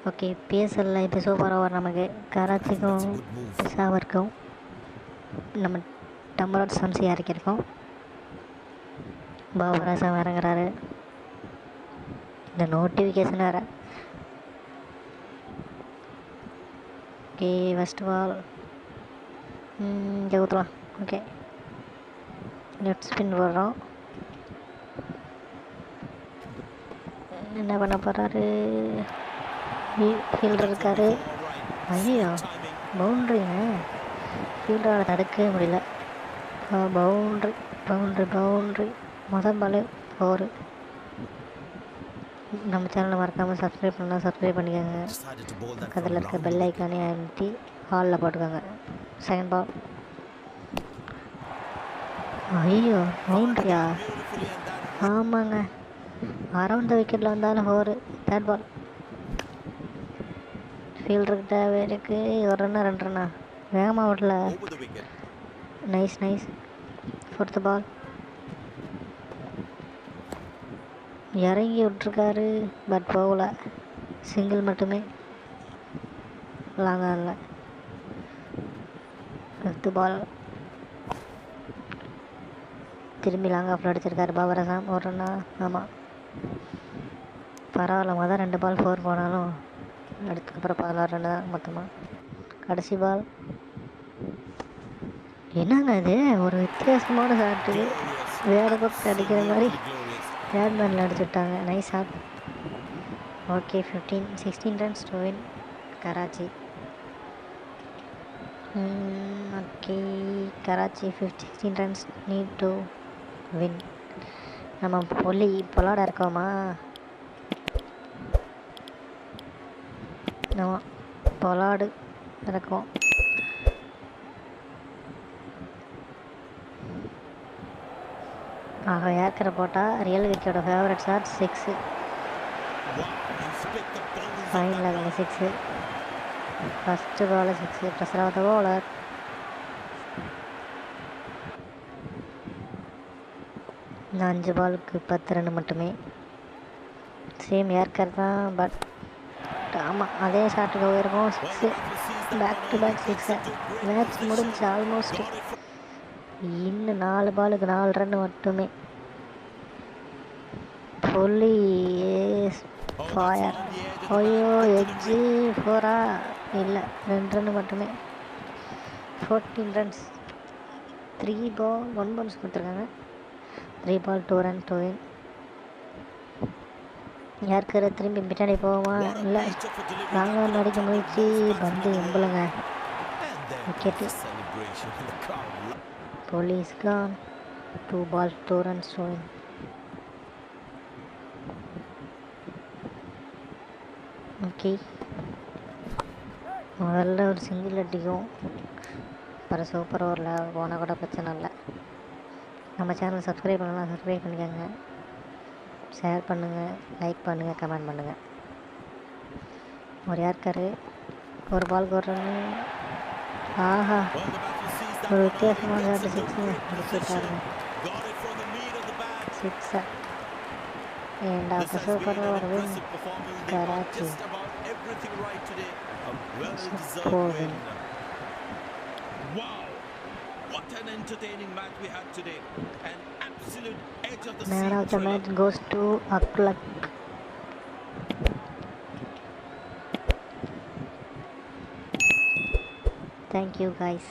Okay, பிஎஸ்எல்ல இப்போ சூப்பராக வரும் நமக்கு. கராச்சிக்கும் பெஷாவருக்கும் நம்ம டம்பராட் சம்சி இறக்கியிருக்கோம். பாபர் அசாம் இறங்குறாரு. இந்த நோட்டிஃபிகேஷன் வேறு. ஓகே, ஃபஸ்ட் பால் இங்கே ஊற்றலாம். ஓகே, லெஃப்ட் ஸ்பின் போடுறோம். என்ன பண்ண போகிறாரு? ஃபீல்டர் இருக்காரு. ஐயோ, பவுண்ட்ரிங்க. ஃபீல்டரால் தடுக்கவே முடியல. Boundary boundary boundary. மொதல் பால் 4. நம்ம சேனலை மறக்காமல் சப்ஸ்கிரைப் பண்ணலாம், சப்ஸ்கிரைப் பண்ணிக்கோங்க. பக்கத்தில் இருக்க பெல் ஐக்கானே அழுத்தி ஹாலில் போட்டுக்கோங்க. Second ball. ஐயோ, பவுண்ட்ரியா? ஆமாங்க, அரௌண்ட் த விக்கெட்டில் வந்தாலும் 4. தேர்ட் பால். ஃபீல்டர்கிட்ட இருக்கு. ஒரு ரன்னா 2 ரன்னா வேகமாக விடல. Nice nice. Fourth ball. இறங்கி விட்ருக்காரு, பட் போகல. சிங்கிள் மட்டுமே, லாங்காக இல்லை. Fifth ball. திரும்பி லாங் ஆஃபில் அடிச்சிருக்காரு பாபர் அசாம். ஒரு ரன்னா. ஆமாம், பரவாயில்ல. மொதல் 2 பால் 4 போனாலும் அதுக்கப்புறம் 16 ரன்னு தான் மொத்தமாக. கடைசி பால். என்னங்க இது, ஒரு வித்தியாசமான ஷாட்டு. வேறு பக்கம் அடிக்கிற மாதிரி பேட்மேனில் அடிச்சுட்டாங்க. Nice shot. Okay, 16 runs to win Karachi. Okay, Karachi 16 runs need to win. நம்ம பொலாட இருக்கோமா? நம்ம பொலாடு இருக்கோம். ஆக ஏற்கரை போட்டால் ரியல் விக்கெட்டோட favourite shot 6. Final 6. First ball 6. Pressure of the bowler. இந்த 5 பாலுக்கு 10 ரன் மட்டுமே. சேம் ஏற்கர் தான், பட் ஆமாம் அதே ஷாட்டுக்கு போயிருக்கோம். 6. Back to back 6. மேட்ச் முடிஞ்சு ஆல்மோஸ்ட். இன்னும் 4 பாலுக்கு 4 ரன் மட்டுமே. புள்ளி ஃபயர். ஐயோ, எட்ஜு 4 இல்லை, 2 ரன் மட்டுமே. 14 ரன்ஸ். 3 பால் 1 பவுன்ஸ் கொடுத்துருக்காங்க. 3 பால் 2 ரன் டு வின். யாருக்கிற திரும்பி பின்னாடி போவோமா? இல்லை, லாங்காக அடிக்க முயற்சி. பந்து எம்பளுங்க. விக்கெட்டு. போலீஸ் கான். 2 ball 2 runs to win. Okay, முதல்ல ஒரு சிங்கிள் அடிக்கும். அப்புறம் சூப்பர் ஓவரில் போனால் கூட பிரச்சனை இல்லை. நம்ம சேனல் சப்ஸ்கிரைப் பண்ணலாம், சப்ஸ்கிரைப் பண்ணிக்கோங்க. ஷேர் பண்ணுங்கள், லைக் பண்ணுங்கள், கமெண்ட் பண்ணுங்கள். ஒரு யாருக்காரு? ஒரு பால் ஒரு ரன்னு. ஆஹா, ஒரு வித்தியாசமான 6 அடிச்சுட்டாருங்க. 6. And after super over win, Karachi. Super win. Wow, what an entertaining match we had today. An absolute edge of the Man seat of the match goes to Aklak. Thank you guys.